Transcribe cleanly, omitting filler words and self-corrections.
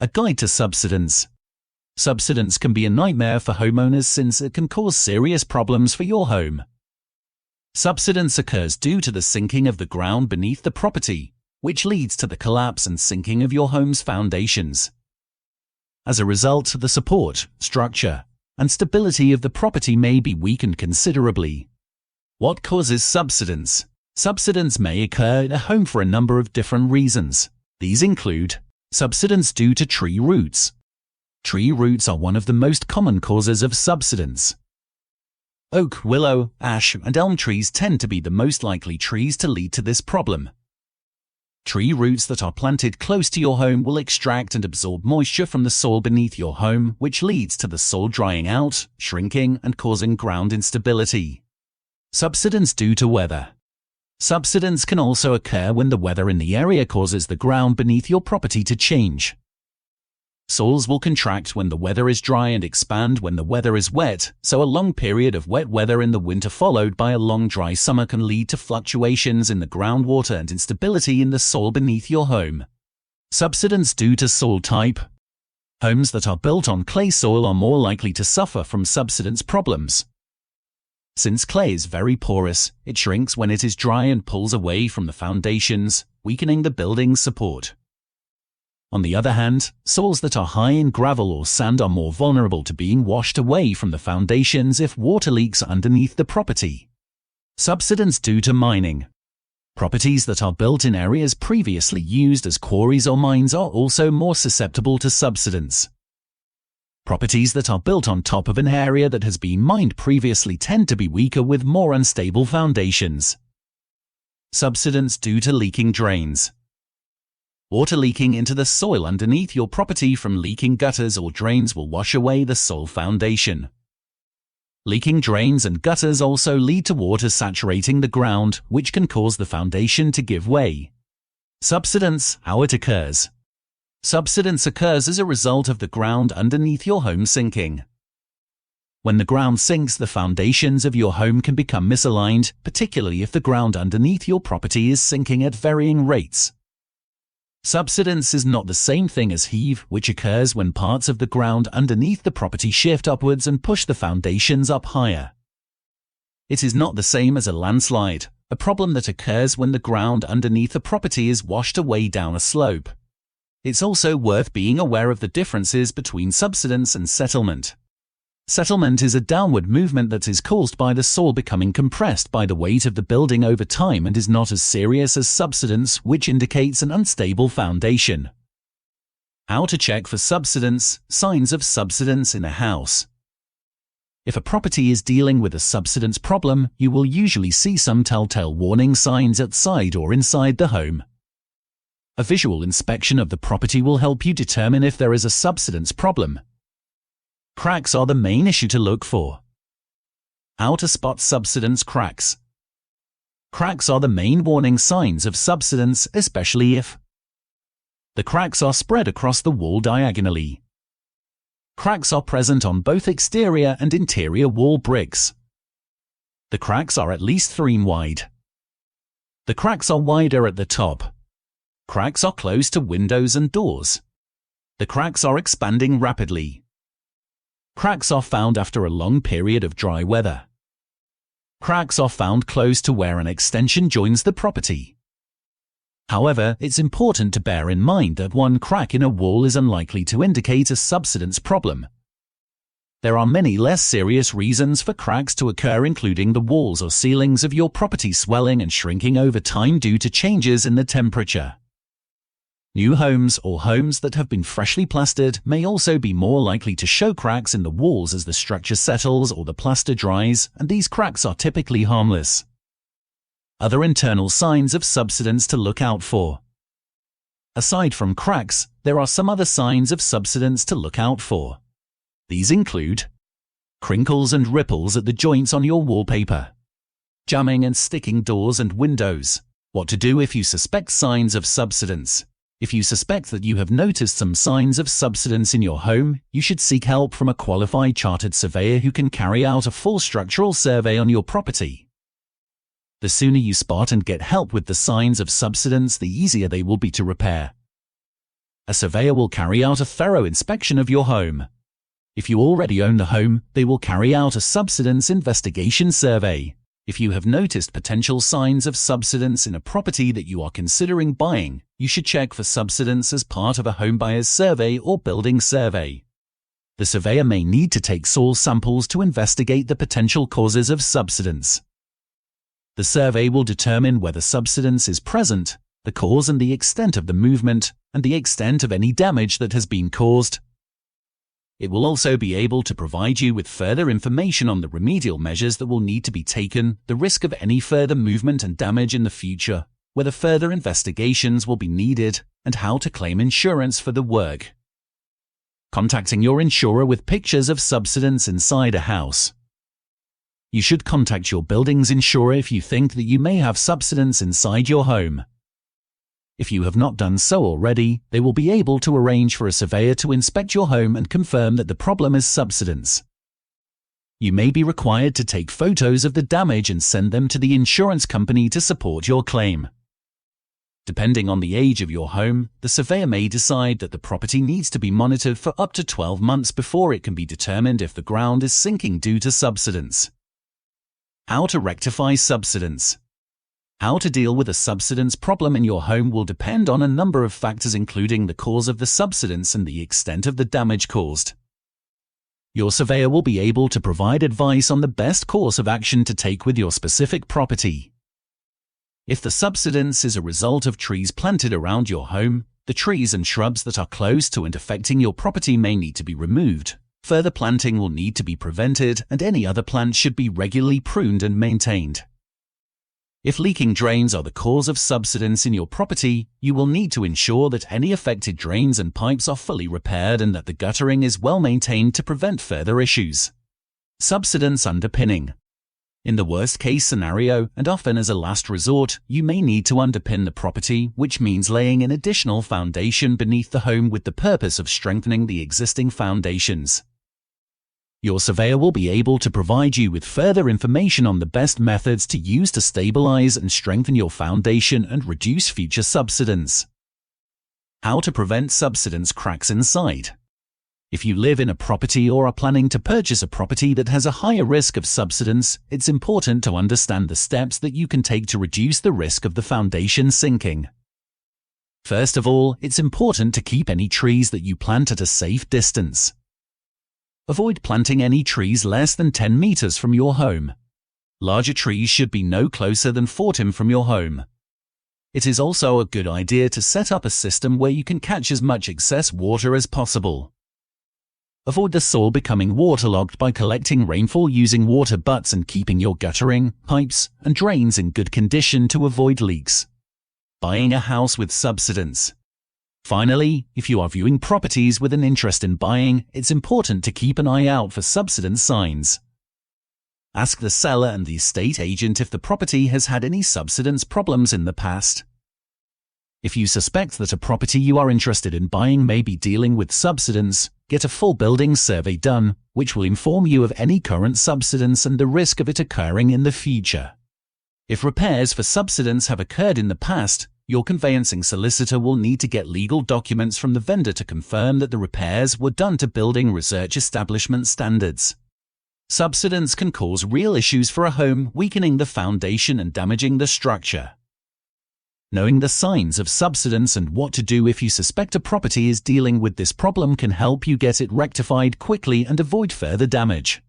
A guide to subsidence. Subsidence can be a nightmare for homeowners since it can cause serious problems for your home. Subsidence occurs due to the sinking of the ground beneath the property, which leads to the collapse and sinking of your home's foundations. As a result, the support, structure, and stability of the property may be weakened considerably. What causes subsidence? Subsidence may occur in a home for a number of different reasons. These include subsidence due to tree roots. Tree roots are one of the most common causes of subsidence. Oak, willow, ash, and elm trees tend to be the most likely trees to lead to this problem. Tree roots that are planted close to your home will extract and absorb moisture from the soil beneath your home, which leads to the soil drying out, shrinking, and causing ground instability. Subsidence due to weather. Subsidence can also occur when the weather in the area causes the ground beneath your property to change. Soils will contract when the weather is dry and expand when the weather is wet, so a long period of wet weather in the winter followed by a long dry summer can lead to fluctuations in the groundwater and instability in the soil beneath your home. Subsidence due to soil type. Homes that are built on clay soil are more likely to suffer from subsidence problems. Since clay is very porous, it shrinks when it is dry and pulls away from the foundations, weakening the building's support. On the other hand, soils that are high in gravel or sand are more vulnerable to being washed away from the foundations if water leaks underneath the property. Subsidence due to mining. Properties that are built in areas previously used as quarries or mines are also more susceptible to subsidence. Properties that are built on top of an area that has been mined previously tend to be weaker with more unstable foundations. Subsidence due to leaking drains. Water leaking into the soil underneath your property from leaking gutters or drains will wash away the soil foundation. Leaking drains and gutters also lead to water saturating the ground, which can cause the foundation to give way. Subsidence, how it occurs. Subsidence occurs as a result of the ground underneath your home sinking. When the ground sinks, the foundations of your home can become misaligned, particularly if the ground underneath your property is sinking at varying rates. Subsidence is not the same thing as heave, which occurs when parts of the ground underneath the property shift upwards and push the foundations up higher. It is not the same as a landslide, a problem that occurs when the ground underneath the property is washed away down a slope. It's also worth being aware of the differences between subsidence and settlement. Settlement is a downward movement that is caused by the soil becoming compressed by the weight of the building over time and is not as serious as subsidence, which indicates an unstable foundation. How to check for subsidence, signs of subsidence in a house. If a property is dealing with a subsidence problem, you will usually see some telltale warning signs outside or inside the home. A visual inspection of the property will help you determine if there is a subsidence problem. Cracks are the main issue to look for. How to spot subsidence cracks. Cracks are the main warning signs of subsidence, especially if the cracks are spread across the wall diagonally. Cracks are present on both exterior and interior wall bricks. The cracks are at least 3 in wide. The cracks are wider at the top. Cracks are close to windows and doors. The cracks are expanding rapidly. Cracks are found after a long period of dry weather. Cracks are found close to where an extension joins the property. However, it's important to bear in mind that one crack in a wall is unlikely to indicate a subsidence problem. There are many less serious reasons for cracks to occur, including the walls or ceilings of your property swelling and shrinking over time due to changes in the temperature. New homes or homes that have been freshly plastered may also be more likely to show cracks in the walls as the structure settles or the plaster dries, and these cracks are typically harmless. Other internal signs of subsidence to look out for. Aside from cracks, there are some other signs of subsidence to look out for. These include crinkles and ripples at the joints on your wallpaper, jamming and sticking doors and windows. What to do if you suspect signs of subsidence. If you suspect that you have noticed some signs of subsidence in your home, you should seek help from a qualified chartered surveyor who can carry out a full structural survey on your property. The sooner you spot and get help with the signs of subsidence, the easier they will be to repair. A surveyor will carry out a thorough inspection of your home. If you already own the home, they will carry out a subsidence investigation survey. If you have noticed potential signs of subsidence in a property that you are considering buying, you should check for subsidence as part of a homebuyer's survey or building survey. The surveyor may need to take soil samples to investigate the potential causes of subsidence. The survey will determine whether subsidence is present, the cause and the extent of the movement, and the extent of any damage that has been caused. It will also be able to provide you with further information on the remedial measures that will need to be taken, the risk of any further movement and damage in the future, whether further investigations will be needed, and how to claim insurance for the work. Contacting your insurer with pictures of subsidence inside a house. You should contact your building's insurer if you think that you may have subsidence inside your home. If you have not done so already, they will be able to arrange for a surveyor to inspect your home and confirm that the problem is subsidence. You may be required to take photos of the damage and send them to the insurance company to support your claim. Depending on the age of your home, the surveyor may decide that the property needs to be monitored for up to 12 months before it can be determined if the ground is sinking due to subsidence. How to rectify subsidence. How to deal with a subsidence problem in your home will depend on a number of factors, including the cause of the subsidence and the extent of the damage caused. Your surveyor will be able to provide advice on the best course of action to take with your specific property. If the subsidence is a result of trees planted around your home, the trees and shrubs that are close to and affecting your property may need to be removed. Further planting will need to be prevented, and any other plants should be regularly pruned and maintained. If leaking drains are the cause of subsidence in your property, you will need to ensure that any affected drains and pipes are fully repaired and that the guttering is well maintained to prevent further issues. Subsidence underpinning. In the worst-case scenario, and often as a last resort, you may need to underpin the property, which means laying an additional foundation beneath the home with the purpose of strengthening the existing foundations. Your surveyor will be able to provide you with further information on the best methods to use to stabilize and strengthen your foundation and reduce future subsidence. How to prevent subsidence cracks inside. If you live in a property or are planning to purchase a property that has a higher risk of subsidence, it's important to understand the steps that you can take to reduce the risk of the foundation sinking. First of all, it's important to keep any trees that you plant at a safe distance. Avoid planting any trees less than 10 meters from your home. Larger trees should be no closer than 40 from your home. It is also a good idea to set up a system where you can catch as much excess water as possible. Avoid the soil becoming waterlogged by collecting rainfall using water butts and keeping your guttering, pipes, and drains in good condition to avoid leaks. Buying a house with subsidence. Finally, if you are viewing properties with an interest in buying, it's important to keep an eye out for subsidence signs. Ask the seller and the estate agent if the property has had any subsidence problems in the past. If you suspect that a property you are interested in buying may be dealing with subsidence, get a full building survey done, which will inform you of any current subsidence and the risk of it occurring in the future. If repairs for subsidence have occurred in the past, your conveyancing solicitor will need to get legal documents from the vendor to confirm that the repairs were done to building research establishment standards. Subsidence can cause real issues for a home, weakening the foundation and damaging the structure. Knowing the signs of subsidence and what to do if you suspect a property is dealing with this problem can help you get it rectified quickly and avoid further damage.